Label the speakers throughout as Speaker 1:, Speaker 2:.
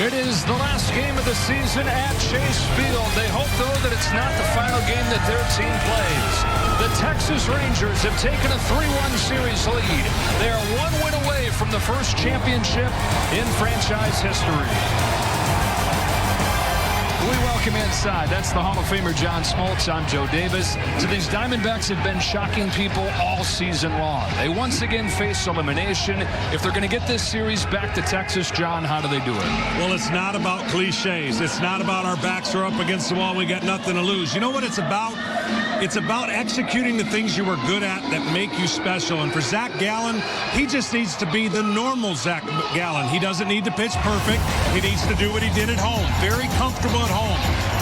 Speaker 1: It is the last game of the season at Chase Field. They hope, though, that it's not the final game that their team plays. The Texas Rangers have taken a 3-1 series lead. They are one win away from the first championship in franchise history. We welcome inside. That's the Hall of Famer John Smoltz. I'm Joe Davis. So these Diamondbacks have been shocking people all season long. They once again face elimination. If they're going to get this series back to Texas, John, how do they do it?
Speaker 2: Well, it's not about cliches. It's not about our backs are up against the wall, we got nothing to lose. You know what it's about? It's about executing the things you were good at that make you special. And for Zach Gallen, he just needs to be the normal Zach Gallen. He doesn't need to pitch perfect. He needs to do what he did at home. Very comfortable at home.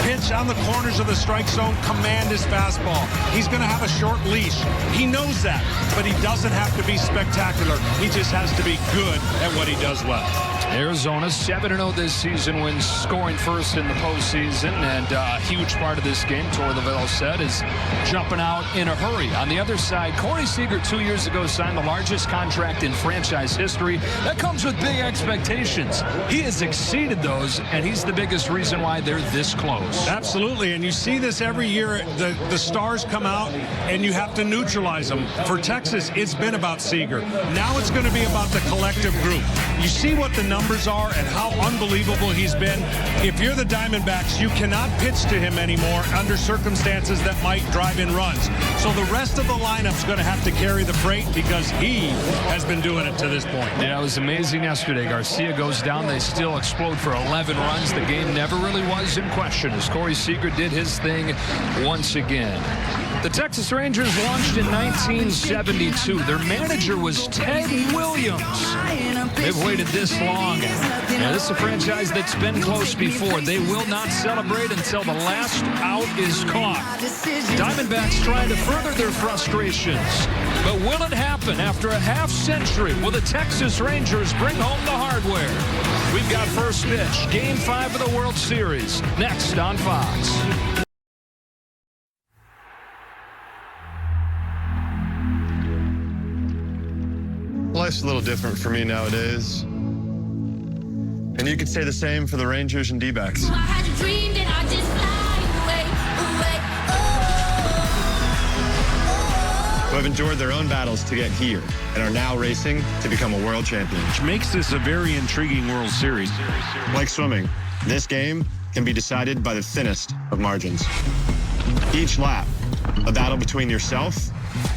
Speaker 2: Pitch on the corners of the strike zone, command his fastball. He's going to have a short leash. He knows that, but he doesn't have to be spectacular. He just has to be good at what he does well.
Speaker 1: Arizona 7-0 this season, wins scoring first in the postseason, and a huge part of this game, Torey Lovullo said, is jumping out in a hurry. On the other side, Corey Seager 2 years ago signed the largest contract in franchise history. That comes with big expectations. He has exceeded those, and he's the biggest reason why they're this close.
Speaker 2: Absolutely, and you see this every year. The stars come out, and you have to neutralize them. For Texas, it's been about Seager. Now it's going to be about the collective group. You see what the numbers are and how unbelievable he's been. If you're the Diamondbacks, you cannot pitch to him anymore under circumstances that might drive in runs. So the rest of the lineup's going to have to carry the freight because he has been doing it to this point.
Speaker 1: Yeah, it was amazing yesterday. Garcia goes down. They still explode for 11 runs. The game never really was in question as Corey Seager did his thing once again. The Texas Rangers launched in 1972. Their manager was Ted Williams. They've waited this long. Yeah, this is a franchise that's been close before. They will not celebrate until the last out is caught. Diamondbacks trying to further their frustrations. But will it happen after a half century? Will the Texas Rangers bring home the hardware? We've got first pitch, Game 5 of the World Series, next on Fox.
Speaker 3: Life's a little different for me nowadays. And you could say the same for the Rangers and D-backs. Who have endured their own battles to get here and are now racing to become a world champion.
Speaker 2: Which makes this a very intriguing World Series.
Speaker 3: Like swimming, this game can be decided by the thinnest of margins. Each lap, a battle between yourself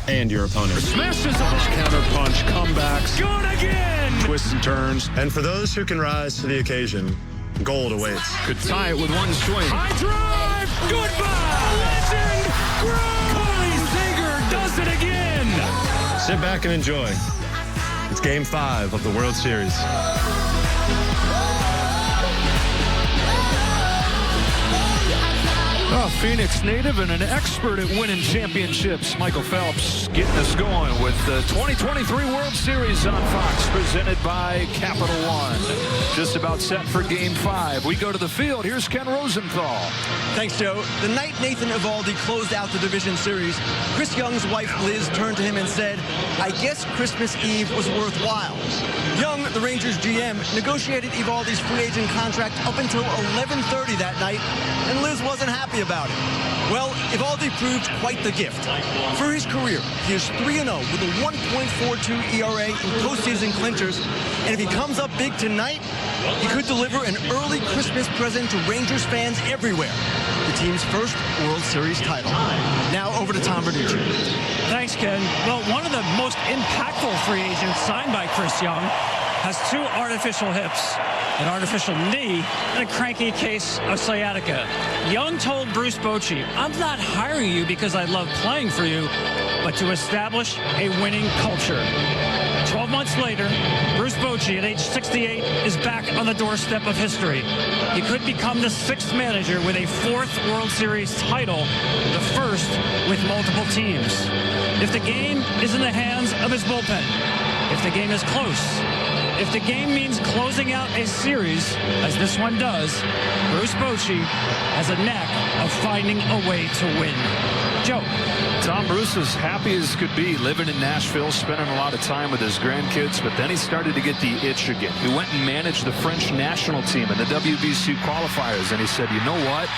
Speaker 3: and your opponent.
Speaker 1: Smashes
Speaker 2: Punch, counter punch, comebacks.
Speaker 1: Good again!
Speaker 2: Twists and turns.
Speaker 3: And for those who can rise to the occasion, gold awaits.
Speaker 1: Could tie it with one swing. High drive! Goodbye! Legend! Corey Seager does it again!
Speaker 3: Sit back and enjoy. It's Game 5 of the World Series.
Speaker 1: A Phoenix native and an expert at winning championships, Michael Phelps getting us going with the 2023 World Series on Fox, presented by Capital One. Just about set for Game 5. We go to the field. Here's Ken Rosenthal.
Speaker 4: Thanks, Joe. The night Nathan Eovaldi closed out the division series, Chris Young's wife Liz turned to him and said, "I guess Christmas Eve was worthwhile." Young, the Rangers GM, negotiated Eovaldi's free agent contract up until 11:30 that night, and Liz wasn't happy about it. Well, Eovaldi proved quite the gift. For his career, he is 3-0 with a 1.42 ERA in postseason clinchers, and if he comes up big tonight, he could deliver an early Christmas present to Rangers fans everywhere. The team's first World Series title. Now over to Tom Verducci.
Speaker 5: Thanks, Ken. Well, one of the most impactful free agents signed by Chris Young has 2 artificial hips, an artificial knee, and a cranky case of sciatica. Young told Bruce Bochy, "I'm not hiring you because I love playing for you, but to establish a winning culture." 12 months later, Bruce Bochy, at age 68, is back on the doorstep of history. He could become the 6th manager with a 4th World Series title, the first with multiple teams. If the game is in the hands of his bullpen, if the game is close, if the game means closing out a series, as this one does, Bruce Bochy has a knack of finding a way to win. Joe.
Speaker 1: Tom Bruce is happy as could be, living in Nashville, spending a lot of time with his grandkids, but then he started to get the itch again. He went and managed the French national team in the WBC qualifiers, and he said, you know what?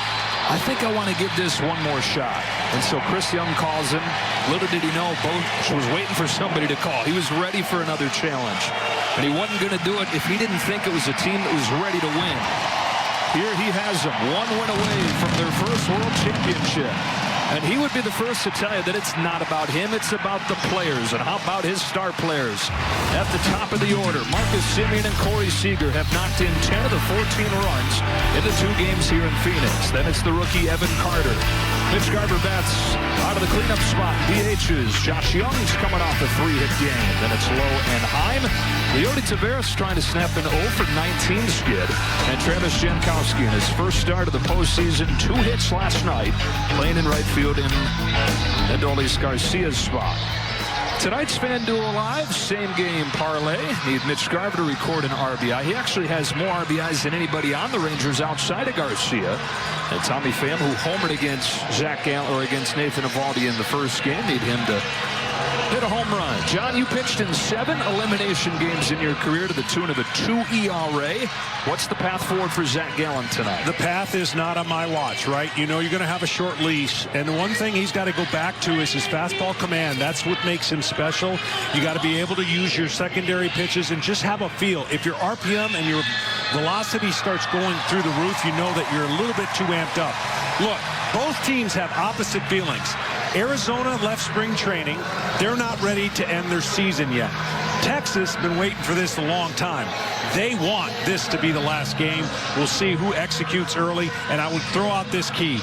Speaker 1: I think I want to give this one more shot. And so Chris Young calls him. Little did he know, Boch was waiting for somebody to call. He was ready for another challenge. And he wasn't going to do it if he didn't think it was a team that was ready to win. Here he has them, one win away from their first world championship. And he would be the first to tell you that it's not about him, it's about the players. And how about his star players? At the top of the order, Marcus Semien and Corey Seager have knocked in 10 of the 14 runs in the 2 games here in Phoenix. Then it's the rookie Evan Carter. Mitch Garver bats out of the cleanup spot. DHs. Josh Young's coming off a 3-hit game. Then it's Lowe and Heim. Leody Taveras trying to snap an 0 for 19 skid. And Travis Jankowski in his first start of the postseason. 2 hits last night. Playing in right field in Adolis Garcia's spot. Tonight's FanDuel Live, same game parlay. Need Mitch Garver to record an RBI. He actually has more RBIs than anybody on the Rangers outside of Garcia. And Tommy Pham, who homered against against Nathan Eovaldi in the first game, need him to hit a home run. John, you pitched in 7 elimination games in your career to the tune of a 2 ERA. What's the path forward for Zach Gallen tonight?
Speaker 2: The path is not on my watch, right? You know you're going to have a short leash. And the one thing he's got to go back to is his fastball command. That's what makes him special. You got to be able to use your secondary pitches and just have a feel. If your RPM and your velocity starts going through the roof, you know that you're a little bit too amped up. Look, both teams have opposite feelings. Arizona left spring training. They're not ready to end their season yet. Texas has been waiting for this a long time. They want this to be the last game. We'll see who executes early, and I would throw out this key.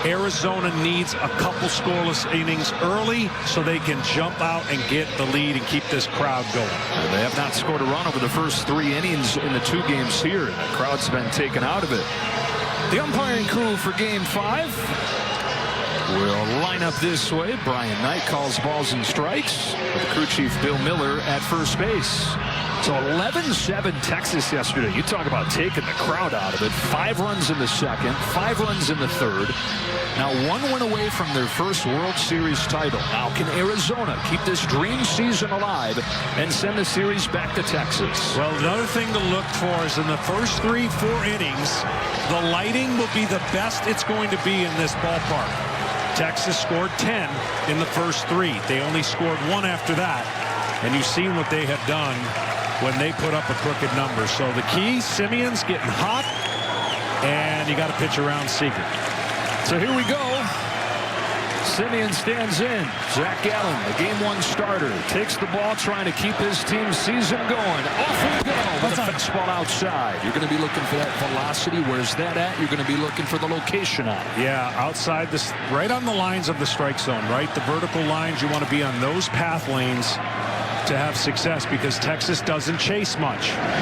Speaker 2: Arizona needs a couple scoreless innings early so they can jump out and get the lead and keep this crowd going.
Speaker 1: And they have not scored a run over the first 3 innings in the 2 games here. The crowd's been taken out of it. The umpiring crew for Game 5 will line up this way. Brian Knight calls balls and strikes with crew chief Bill Miller at first base. So 11-7 Texas yesterday. You talk about taking the crowd out of it. 5 runs in the second, 5 runs in the third. Now 1 win away from their first World Series title. Now can Arizona keep this dream season alive and send the series back to Texas?
Speaker 2: Well, another thing to look for is in the first 3-4 innings, the lighting will be the best it's going to be in this ballpark. Texas scored 10 in the first 3. They only scored 1 after that. And you've seen what they have done when they put up a crooked number. So the key, Semien's getting hot, and you got to pitch around Seager.
Speaker 1: So here we go. Semien stands in. Zach Gallen, the Game 1 starter, takes the ball, trying to keep his team's season going. Off we go with a fastball outside. You're going to be looking for that velocity. Where's that at? You're going to be looking for the location on it.
Speaker 2: Yeah, outside this, right on the lines of the strike zone, right? The vertical lines, you want to be on those path lanes to have success because Texas doesn't chase much.